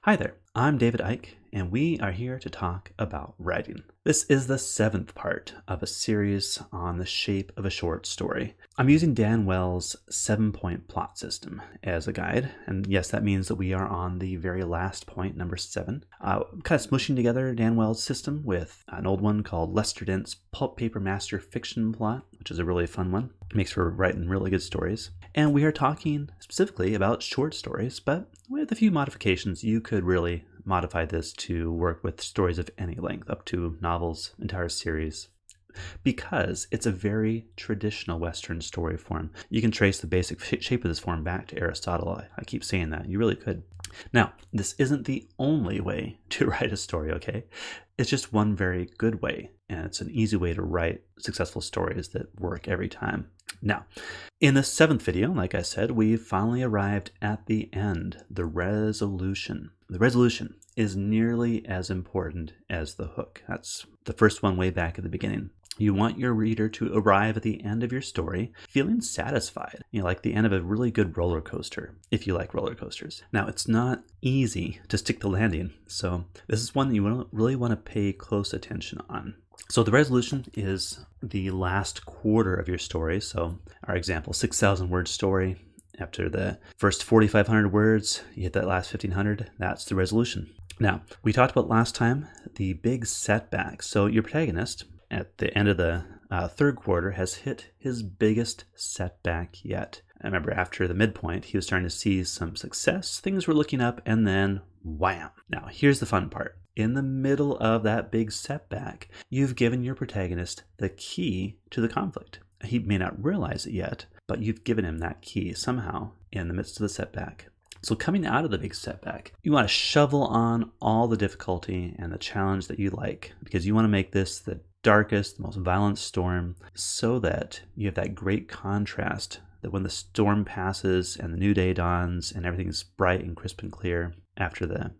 Hi there, I'm David Icke, and we are here to talk about writing. This is the seventh part of a series on the shape of a short story. I'm using Dan Wells' 7-point plot system as a guide, and yes, that means that we are on the very last point, number 7. Kind of smushing together Dan Wells' system with an old one called Lester Dent's Pulp Paper Master Fiction Plot, which is a really fun one. It makes for writing really good stories. And we are talking specifically about short stories, but with a few modifications. You could really modify this to work with stories of any length, up to novels, entire series, because it's a very traditional Western story form. You can trace the basic shape of this form back to Aristotle. I keep saying that. You really could. Now, this isn't the only way to write a story, okay? It's just one very good way, and it's an easy way to write successful stories that work every time. Now, in the 7th video, like I said, we've finally arrived at the end, the resolution. The resolution is nearly as important as the hook. That's the first one way back at the beginning. You want your reader to arrive at the end of your story feeling satisfied, like the end of a really good roller coaster, if you like roller coasters. Now, it's not easy to stick the landing, so this is one that you really want to pay close attention on. So the resolution is the last quarter of your story. So our example, 6,000 word story. After the first 4,500 words, you hit that last 1,500. That's the resolution. Now, we talked about last time the big setback. So your protagonist at the end of the third quarter has hit his biggest setback yet. I remember after the midpoint, he was starting to see some success. Things were looking up, and then wham. Now, here's the fun part. In the middle of that big setback, you've given your protagonist the key to the conflict. He may not realize it yet, but you've given him that key somehow in the midst of the setback. So coming out of the big setback, you want to shovel on all the difficulty and the challenge that you like, because you want to make this the darkest, most violent storm, so that you have that great contrast that when the storm passes and the new day dawns and everything is bright and crisp and clear after the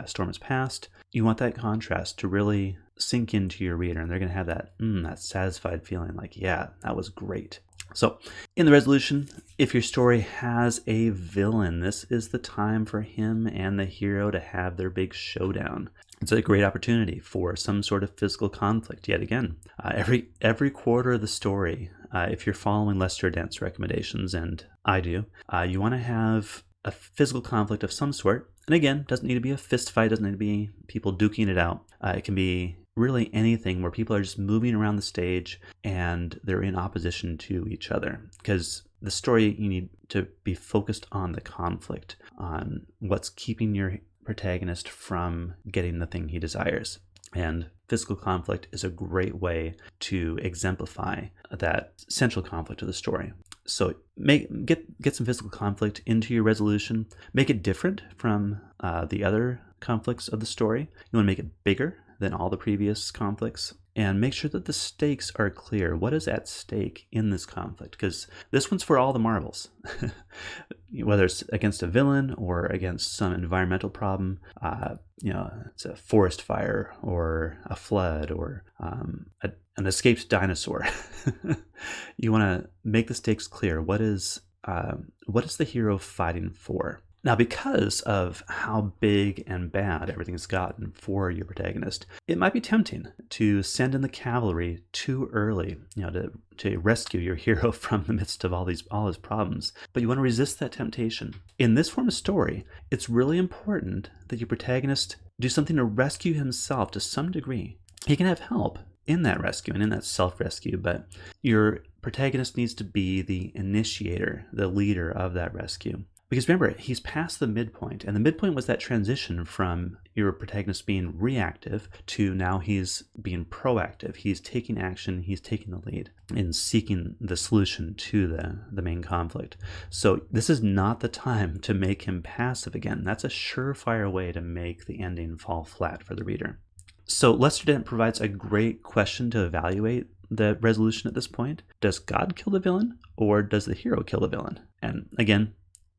storm has passed, you want that contrast to really sink into your reader, and they're going to have that satisfied feeling like, yeah, that was great. So in the resolution, if your story has a villain, this is the time for him and the hero to have their big showdown. It's a great opportunity for some sort of physical conflict yet again. Every quarter of the story, if you're following Lester Dent's recommendations, and I do, you want to have a physical conflict of some sort. And again, doesn't need to be a fist fight, doesn't need to be people duking it out. It can be really anything where people are just moving around the stage and they're in opposition to each other. Because the story, you need to be focused on the conflict, on what's keeping your protagonist from getting the thing he desires. And physical conflict is a great way to exemplify that central conflict of the story. So get some physical conflict into your resolution. Make it different from the other conflicts of the story. You want to make it bigger than all the previous conflicts, and make sure that the stakes are clear. What is at stake in this conflict? Because this one's for all the marbles. Whether it's against a villain or against some environmental problem, it's a forest fire or a flood or an escaped dinosaur. You want to make the stakes clear. What is the hero fighting for? Now, because of how big and bad everything's gotten for your protagonist, it might be tempting to send in the cavalry too early, to rescue your hero from the midst of all his problems. But you want to resist that temptation. In this form of story, it's really important that your protagonist do something to rescue himself to some degree. He can have help in that rescue and in that self-rescue, but your protagonist needs to be the initiator, the leader of that rescue. Because remember, he's past the midpoint, and the midpoint was that transition from your protagonist being reactive to now he's being proactive. He's taking action, he's taking the lead in seeking the solution to the main conflict. So this is not the time to make him passive again. That's a surefire way to make the ending fall flat for the reader. So Lester Dent provides a great question to evaluate the resolution at this point. Does God kill the villain, or does the hero kill the villain? And again,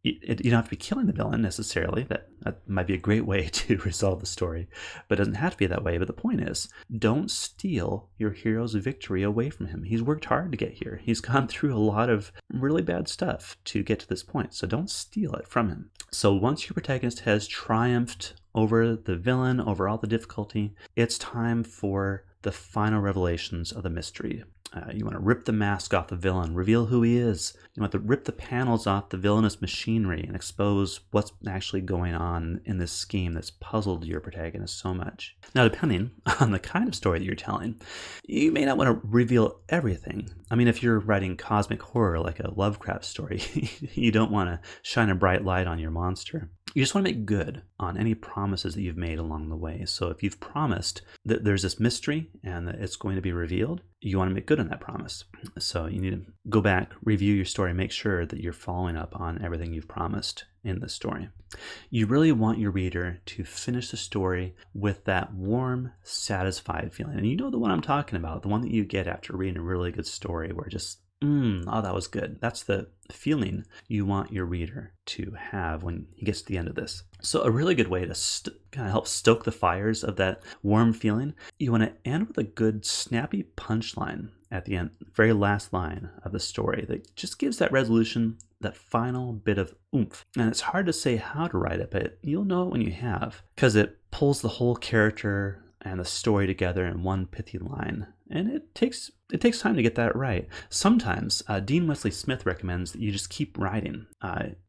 you don't have to be killing the villain necessarily. That might be a great way to resolve the story, but it doesn't have to be that way. But the point is, don't steal your hero's victory away from him. He's worked hard to get here. He's gone through a lot of really bad stuff to get to this point, so don't steal it from him. So once your protagonist has triumphed over the villain, over all the difficulty. It's time for the final revelations of the mystery. You want to rip the mask off the villain, reveal who he is. You want to rip the panels off the villainous machinery and expose what's actually going on in this scheme that's puzzled your protagonist so much. Now, depending on the kind of story that you're telling, you may not want to reveal everything. I mean, if you're writing cosmic horror like a Lovecraft story, you don't want to shine a bright light on your monster. You just want to make good on any promises that you've made along the way. So if you've promised that there's this mystery and that it's going to be revealed, you want to make good on that promise. So you need to go back, review your story, make sure that you're following up on everything you've promised in the story. You really want your reader to finish the story with that warm, satisfied feeling. And you know the one I'm talking about, the one that you get after reading a really good story where just oh, that was good. That's the feeling you want your reader to have when he gets to the end of this. So a really good way to kind of help stoke the fires of that warm feeling, you want to end with a good snappy punchline at the end, very last line of the story that just gives that resolution, that final bit of oomph. And it's hard to say how to write it, but you'll know it when you have, because it pulls the whole character and the story together in one pithy line. And it takes time to get that right. Sometimes Dean Wesley Smith recommends that you just keep writing.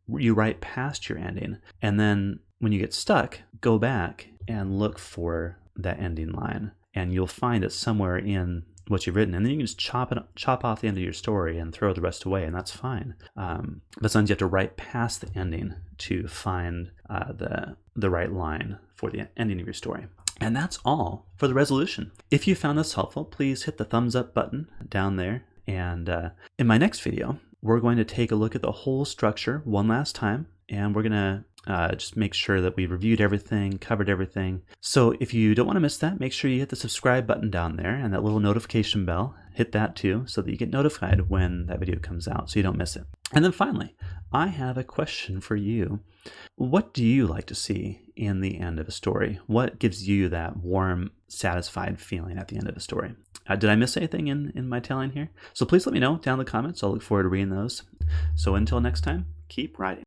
You write past your ending, and then when you get stuck, go back and look for that ending line, and you'll find it somewhere in what you've written, and then you can just chop off the end of your story and throw the rest away, and that's fine. But sometimes you have to write past the ending to find the right line for the ending of your story. And that's all for the resolution. If you found this helpful, please hit the thumbs up button down there. And in my next video, we're going to take a look at the whole structure one last time. And we're going to just make sure that we reviewed everything, covered everything. So if you don't want to miss that, make sure you hit the subscribe button down there and that little notification bell. Hit that too so that you get notified when that video comes out so you don't miss it. And then finally, I have a question for you. What do you like to see in the end of a story? What gives you that warm, satisfied feeling at the end of a story? Did I miss anything in my telling here? So please let me know down in the comments. I'll look forward to reading those. So until next time, keep writing.